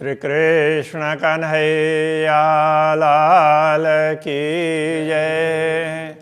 श्री कृष्ण कन्हैया लाल की जय।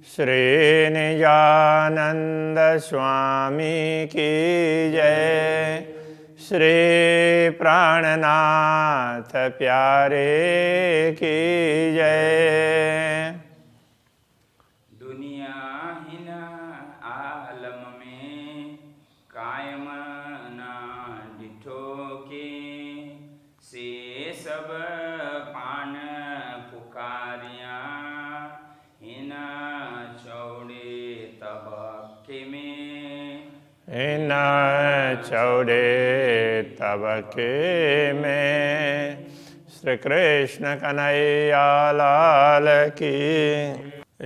श्री निजानंद स्वामी की जय। श्री प्राणनाथ प्यारे की जय। दुनिया हिन आलम में कायम ना डिठो के से सब पान पुकारिया हिन चौड़े तबके में इन चौड़े तबके में। श्री कृष्ण कन्हैया लाल की।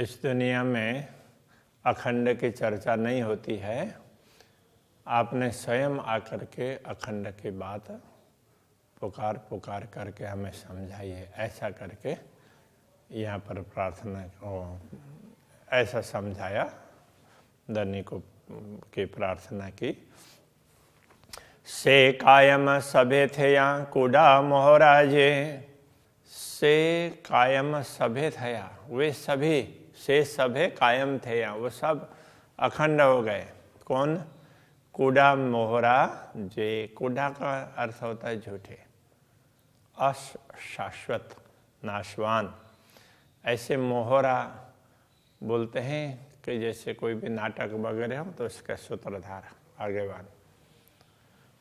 इस दुनिया में अखंड की चर्चा नहीं होती है। आपने स्वयं आकर के अखंड की बात पुकार पुकार करके हमें समझाई है। ऐसा करके यहाँ पर प्रार्थना ऐसा समझाया, धनी को की प्रार्थना की। से कायम सभे थे यहाँ कूड़ा मोहराजे। से कायम सभे थे यहाँ, वे सभी से सभे कायम थे यहाँ, वो सब अखंड हो गए। कौन? कूड़ा मोहरा जे। कूड़ा का अर्थ होता है झूठे, अशाश्वत, नाशवान। ऐसे मोहरा बोलते हैं कि जैसे कोई भी नाटक वगैरह हो तो उसका सूत्रधार, आगेवान।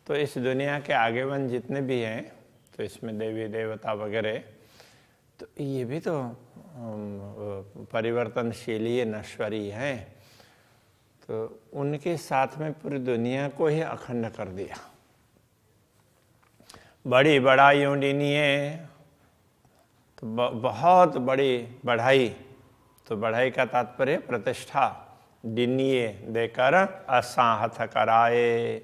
तो इस दुनिया के आगेवान जितने भी हैं, तो इसमें देवी देवता वगैरह, तो ये भी तो परिवर्तनशील नश्वरी हैं। तो उनके साथ में पूरी दुनिया को ही अखंड कर दिया। बड़ी बढ़ाइयों डीनिए, तो बहुत बड़ी बढ़ाई। तो बढ़ाई का तात्पर्य प्रतिष्ठा। डिनिए देकर असा हथ कराए,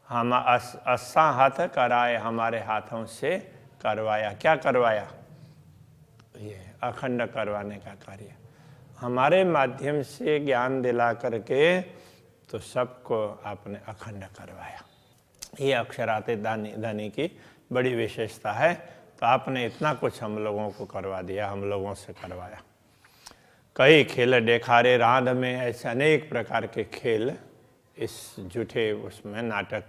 हम असा हथ कराए, हमारे हाथों से करवाया। क्या करवाया? ये अखंड करवाने का कार्य हमारे माध्यम से ज्ञान दिला करके तो सबको आपने अखंड करवाया। ये अक्षराते धनी की बड़ी विशेषता है। तो आपने इतना कुछ हम लोगों को करवा दिया, हम लोगों से करवाया। कई खेल देखारे रांध में, ऐसे अनेक प्रकार के खेल इस झूठे उसमें नाटक,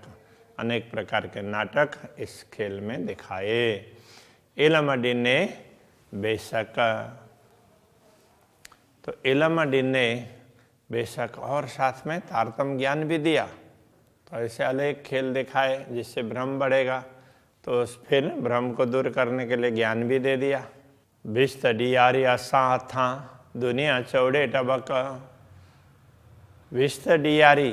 अनेक प्रकार के नाटक इस खेल में दिखाए। इलमडी ने बेशक, तो इलमडी ने बेशक और साथ में तारतम ज्ञान भी दिया। तो ऐसे अनेक खेल दिखाए जिससे भ्रम बढ़ेगा, तो फिर भ्रम को दूर करने के लिए ज्ञान भी दे दिया। विस्त डियारी असा था दुनिया चौड़े टबक। विस्त डियारी,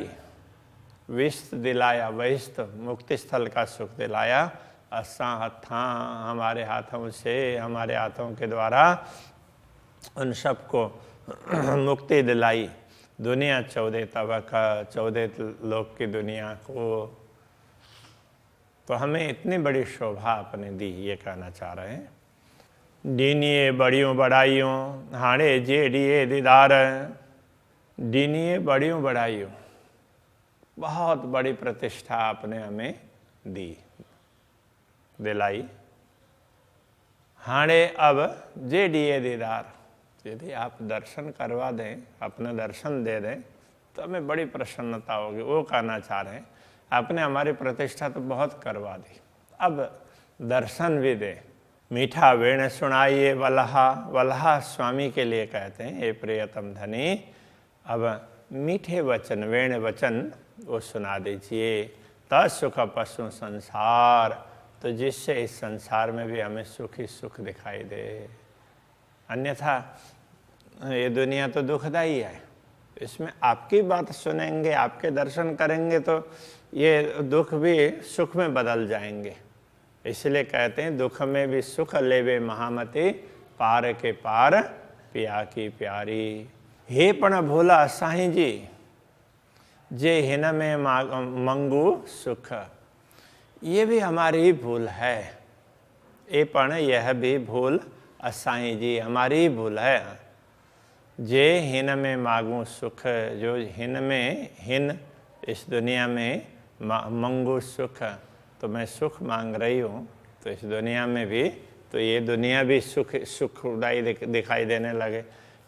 विस्त दिलाया, वहिस्त मुक्ति स्थल का सुख दिलाया। असा हथा, हमारे हाथों से, हमारे हाथों के द्वारा उन सबको मुक्ति दिलाई। दुनिया चौदह तबक, 14 लोक की दुनिया को। तो हमें इतनी बड़ी शोभा आपने दी, ये कहना चाह रहे हैं। डीनिए बड़ियों बढ़ाइयों हाणे जेडिए दीदार। डीनिए बड़ियों बढ़ाइयों, बहुत बड़ी प्रतिष्ठा आपने हमें दी, दिलाई। हाणे अब जेडिए दीदार, यदि आप दर्शन करवा दें, अपना दर्शन दे दें तो हमें बड़ी प्रसन्नता होगी। वो कहना चाह रहे हैं आपने हमारी प्रतिष्ठा तो बहुत करवा दी, अब दर्शन भी दे। मीठा वेण सुनाइए वल्हा, वल्हा स्वामी के लिए कहते हैं, हे प्रियतम धनी अब मीठे वचन, वेण वचन वो सुना दीजिए। तत्सुख पशु संसार, तो जिससे इस संसार में भी हमें सुख ही सुख दिखाई दे। अन्यथा ये दुनिया तो दुखदाई है। इसमें आपकी बात सुनेंगे, आपके दर्शन करेंगे तो ये दुख भी सुख में बदल जाएंगे। इसलिए कहते हैं दुख में भी सुख लेवे महामती, पार के पार पिया की प्यारी। हे पण भोला साईं जी, जे हिन में मंगू सुख। ये भी हमारी भूल है। ये पण यह भी भूल असाई जी हमारी भूल है। जे हिन में मांगू सुख, जो हिन में, हिन इस दुनिया में मंगू सुख, तो मैं सुख मांग रही हूँ, तो इस दुनिया में भी तो ये दुनिया भी सुखदायी दिखाई देने लगे,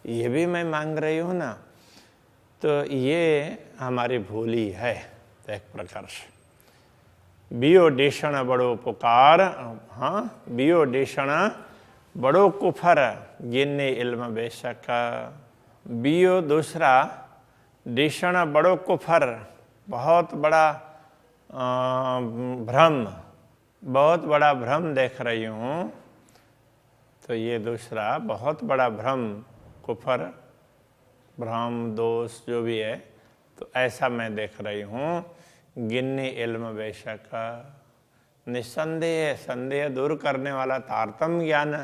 ये भी मैं मांग रही हूँ ना, तो ये हमारी भूल ही है एक प्रकार से। बियो डेषण बड़ो पुकार, हाँ बियो डेषण बड़ो कुफर गिन्ने इल्म बेशक। बियो दूसरा, डेषण बड़ो कुफर बहुत बड़ा भ्रम, बहुत बड़ा भ्रम देख रही हूँ, तो ये दूसरा बहुत बड़ा भ्रम, कुफर भ्रम दोष जो भी है, तो ऐसा मैं देख रही हूँ। गिन्नी इल्म बेशक, निस्संदेह संदेह दूर करने वाला तारतम्य ज्ञान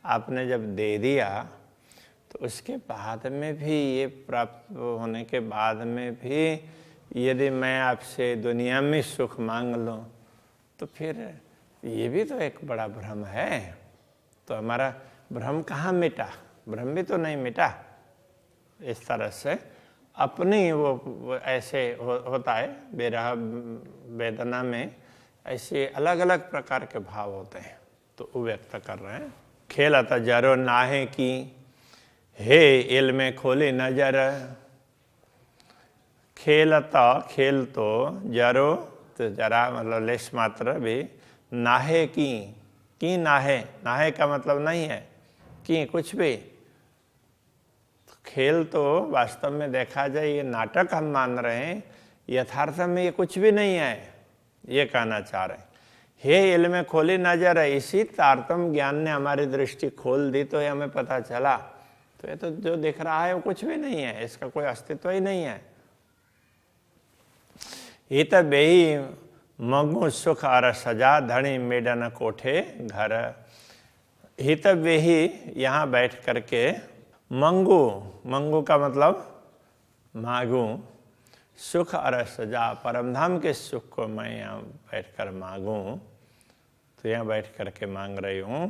आपने जब दे दिया, तो उसके बाद में भी ये प्राप्त होने के बाद में भी यदि मैं आपसे दुनिया में सुख मांग लूँ, तो फिर ये भी तो एक बड़ा भ्रम है। तो हमारा भ्रम कहाँ मिटा? भ्रम भी तो नहीं मिटा। इस तरह से अपनी वो ऐसे होता है, विरह वेदना में ऐसे अलग अलग प्रकार के भाव होते हैं, तो वो व्यक्त कर रहे हैं। खेलता जरो नाहे की, हे इल में खोली नजर। खेलता, खेल तो, जरो तो जरा मतलब लेश मात्र भी, नाहे की नाहे, नाहे का मतलब नहीं है कि कुछ भी। खेल तो वास्तव में देखा जाए ये नाटक हम मान रहे हैं, यथार्थ में ये कुछ भी नहीं है, ये कहना चाह रहे हैं। हे इल्म खोली नजर है, इसी तारतम्य ज्ञान ने हमारी दृष्टि खोल दी, तो ये हमें पता चला। तो ये तो जो दिख रहा है वो कुछ भी नहीं है, इसका कोई अस्तित्व ही नहीं है। हित बेही मगु सुख अर सजा, धनी मेडन कोठे घर। हित बेही, यहाँ बैठ करके, मंगू, मंगू का मतलब मांगू, सुख अर सजा, परमधाम के सुख को मैं यहाँ बैठकर मांगूं, तो यहाँ बैठ करके मांग रही हूँ।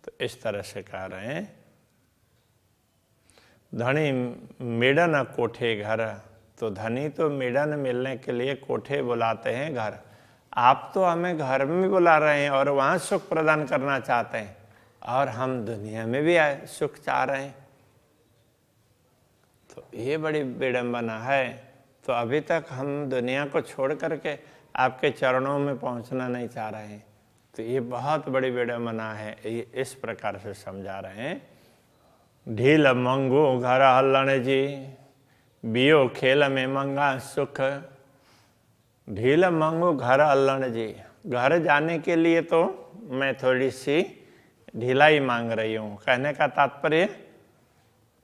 तो इस तरह से कह रहे हैं। धनी मेडन कोठे घर, तो धनी तो मेडन मिलने के लिए कोठे बुलाते हैं घर, आप तो हमें घर में बुला रहे हैं और वहाँ सुख प्रदान करना चाहते हैं, और हम दुनिया में भी सुख चाह रहे हैं, तो ये बड़ी विडंबना है। तो अभी तक हम दुनिया को छोड़ करके आपके चरणों में पहुंचना नहीं चाह रहे हैं, तो ये बहुत बड़ी विडंबना है। ये इस प्रकार से समझा रहे हैं। ढील मंगू घर हल्लन जी, बियो खेल में मंगा सुख। ढील मंगू घर हल्लन जी, घर जाने के लिए तो मैं थोड़ी सी ढिलाई मांग रही हूँ। कहने का तात्पर्य,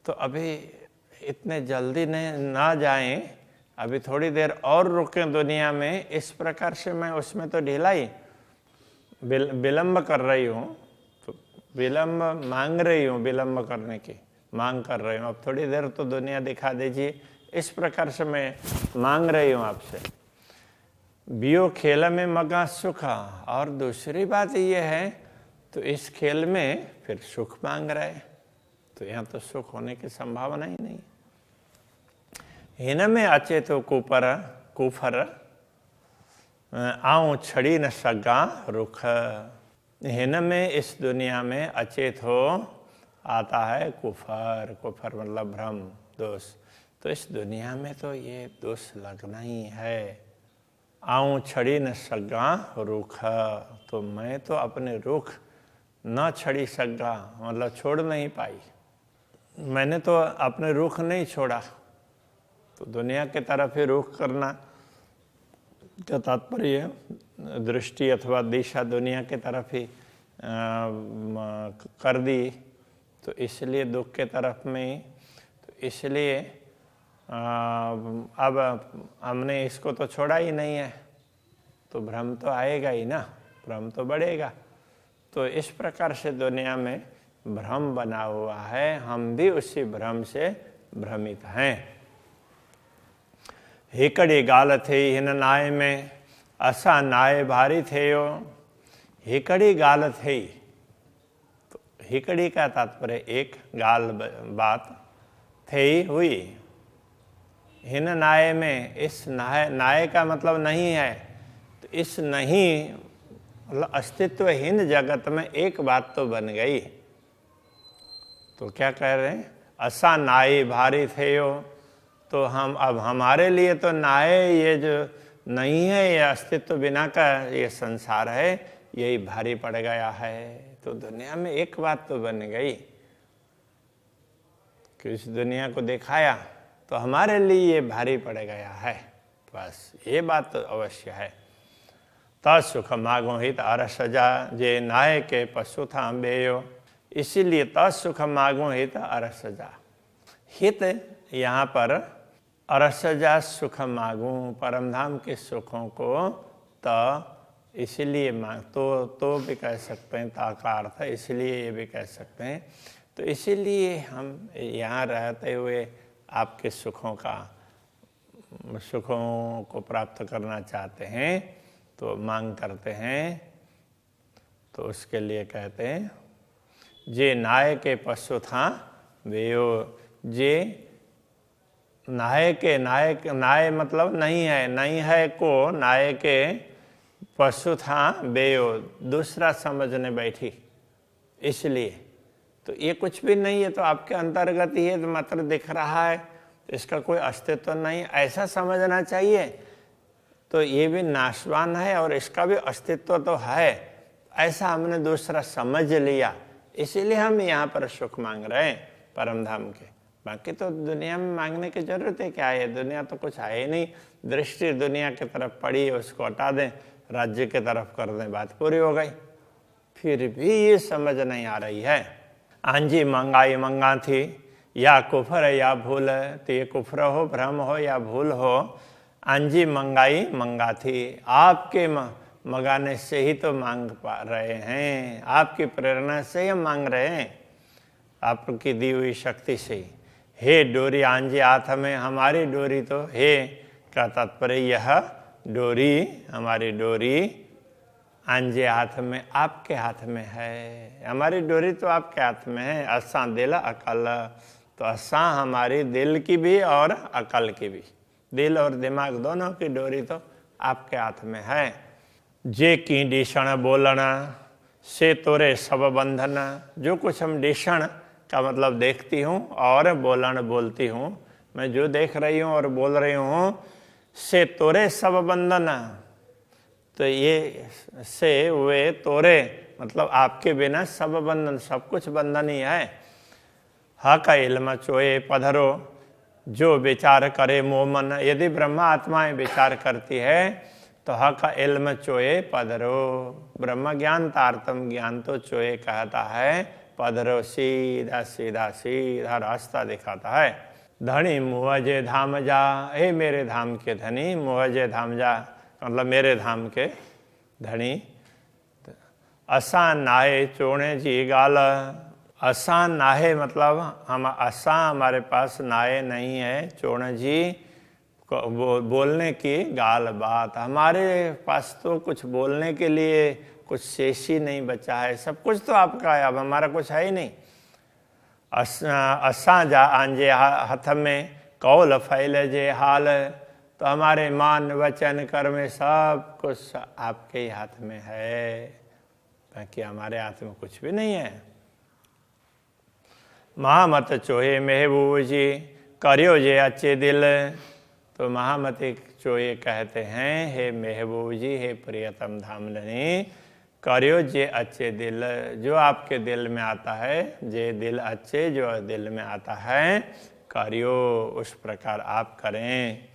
तो अभी इतने जल्दी ना जाएं, अभी थोड़ी देर और रुकें दुनिया में, इस प्रकार से मैं उसमें तो ढिलाई विलम्ब कर रही हूँ, तो विलम्ब मांग रही हूँ, विलम्ब करने की मांग कर रही हूँ। अब थोड़ी देर तो दुनिया दिखा दीजिए, इस प्रकार से मैं मांग रही हूँ आपसे। बियो खेल में मगा सुख, और दूसरी बात ये है, तो इस खेल में फिर सुख मांग रहे, तो यहाँ तो सुख होने की संभावना ही नहीं। हिन में अचे तो कुफर आऊं छड़ी न सगा रुख। हिन में, इस दुनिया में, अचेत हो आता है कुफर, कुफर मतलब भ्रम दोष, तो इस दुनिया में तो ये दोष लगना ही है। आऊं छड़ी न सगा रुख, तो मैं तो अपने रुख न छड़ी सगा मतलब छोड़ नहीं पाई, मैंने तो अपने रुख नहीं छोड़ा। तो दुनिया के तरफ ही रुख करना का तात्पर्य दृष्टि अथवा दिशा दुनिया के तरफ ही कर दी, तो इसलिए दुख के तरफ में, तो इसलिए अब हमने इसको तो छोड़ा ही नहीं है, तो भ्रम तो आएगा ही ना, भ्रम तो बढ़ेगा। तो इस प्रकार से दुनिया में भ्रम बना हुआ है, हम भी उसी भ्रम से भ्रमित हैं। हिकड़ी गाल थे हिन नाय में, असा नाय भारी थे यो। हिकड़ी गाल थे, तो हिकड़ी का तात्पर्य एक, गाल बात, थे हुई। हिन नाय में, इस नाय, नाय का मतलब नहीं है, तो इस नहीं मतलब अस्तित्वहीन जगत में एक बात तो बन गई। तो क्या कह रहे हैं, असा नाई भारी थे यो, तो हम अब हमारे लिए तो नाए ये जो नहीं है, ये अस्तित्व बिना का ये संसार है, यही भारी पड़ गया है। तो दुनिया में एक बात तो बन गई कि इस दुनिया को दिखाया तो हमारे लिए ये भारी पड़ गया है, बस ये बात तो अवश्य है। तत्सुख मागो हित अरसजा जे नाय के पशु था बेयो, इसीलिए तत्सुख मागो हित अरसजा। हित यहाँ पर अरसजा सुख मागू, परमधाम के सुखों को तो इसलिए मांग, तो भी कह सकते हैं, ता का अर्थ है इसलिए ये भी कह सकते हैं। तो इसीलिए हम यहाँ रहते हुए आपके सुखों को प्राप्त करना चाहते हैं, तो मांग करते हैं। तो उसके लिए कहते हैं जे नाय के पशु था वेयो, जे नाय के, नाय मतलब नहीं है, नहीं है को नाय के पशु था बेयो, दूसरा समझने बैठी, इसलिए तो ये कुछ भी नहीं है, तो आपके अंतर्गत ही है, तो मात्र दिख रहा है, तो इसका कोई अस्तित्व नहीं, ऐसा समझना चाहिए। तो ये भी नाशवान है और इसका भी अस्तित्व तो है, ऐसा हमने दूसरा समझ लिया, इसीलिए हम यहाँ पर सुख मांग रहे हैं परमधाम के। बाकी तो दुनिया में मांगने की जरूरत है क्या है, दुनिया तो कुछ है ही नहीं। दृष्टि दुनिया की तरफ पड़ी है, उसको हटा दें, राज्य की तरफ कर दें, बात पूरी हो गई। फिर भी ये समझ नहीं आ रही है। आंजी मंगाई मंगा थी, या कुफर या भूल, तो ये कुफर हो, भ्रम हो या भूल हो, आंजी मंगाई मंगा थी, आपके मंगाने से ही तो मांग पा रहे हैं, आपकी प्रेरणा से ही हम मांग रहे हैं, आपकी दी हुई शक्ति से। हे डोरी आंजी हाथ में, हमारी डोरी तो हे का तात्पर्य यह डोरी, हमारी डोरी आंजे हाथ में, आपके हाथ में है, हमारी डोरी तो आपके हाथ में है। असा दिल अकल, तो असा हमारी दिल की भी और अकल की भी, दिल और दिमाग दोनों की डोरी तो आपके हाथ में है। जे की डिशण बोलना से तोरे सब बंधन, जो कुछ हम डिशण का मतलब देखती हूँ और बोलन बोलती हूँ, मैं जो देख रही हूँ और बोल रही हूँ, से तोरे सब बंधन, तो ये से वे तोरे मतलब आपके बिना सब बंधन, सब कुछ बंधन ही है। हा का इल्म चोए पधरो, जो विचार करे मोमन, यदि ब्रह्मा आत्माएं विचार करती है तो हा का इल्म चोए पधरो, ब्रह्म ज्ञान तारतम ज्ञान तो चोए कहता है, पधरो सीधा सीधा सीधा रास्ता दिखाता है। धनी मुहजे धाम जा, हे मेरे धाम के धनी, मुहजे धाम जा मतलब मेरे धाम के धनी। असा नाहे चोणे जी गाल, असा नाहे मतलब हम, असा हमारे पास नाहे नहीं है, चोणे जी बोलने की गाल बात, हमारे पास तो कुछ बोलने के लिए कुछ शेष ही नहीं बचा है, सब कुछ तो आपका है, अब हमारा कुछ है ही नहीं। असा जा आंजे हाथ में, कौल फैले जे हाल, तो हमारे मान वचन कर्म सब कुछ आपके ही हाथ में है, बाकी हमारे हाथ में कुछ भी नहीं है। महामत चोहे महबूब जी, करियो जे अच्छे दिल, तो महामती चोहे कहते हैं, हे महबूब जी, हे प्रियतम धामधनी, करियो जे अच्छे दिल, जो आपके दिल में आता है, जे दिल अच्छे जो दिल में आता है, करियो उस प्रकार आप करें।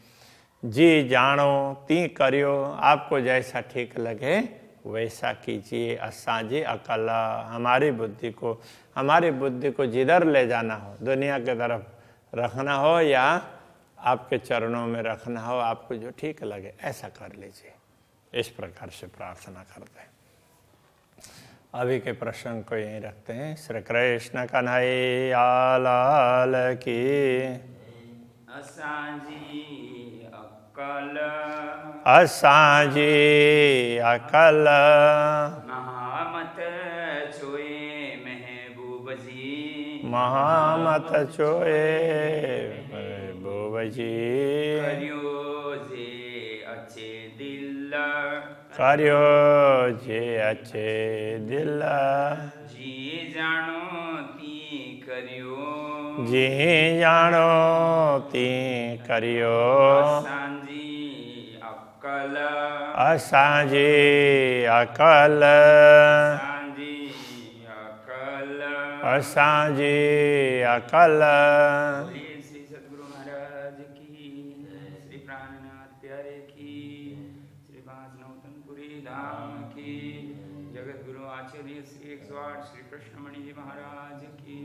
जी जानो ती करियो, आपको जैसा ठीक लगे वैसा कीजिए। असाजी अकल, हमारी बुद्धि को जिधर ले जाना हो, दुनिया के तरफ रखना हो या आपके चरणों में रखना हो, आपको जो ठीक लगे ऐसा कर लीजिए। इस प्रकार से प्रार्थना करते हैं। अभी के प्रश्न को यहीं रखते हैं। श्री कृष्ण कन्हैया लाल की। असांजी अकल, असांजी अकल, महामत चोए महबूब जी, महामत चोए महबूब जी, करियो जे અચે દિલ કર્યો જે અચે દિલ જી જાણો તી કર્યો જે જાણો તે કર્યો સાંજી અક્કલ અસાંજે અકલ સાંજી અક્કલ અસાંજે અકલ બોલીએ શ્રી સદગુરુ મહારાજ કી શ્રી પ્રાણનાથ પ્યારે की श्री पांच नौतनपुरी धाम की जगत गुरु आचार्य श्री 108 श्री कृष्णमणि जी महाराज की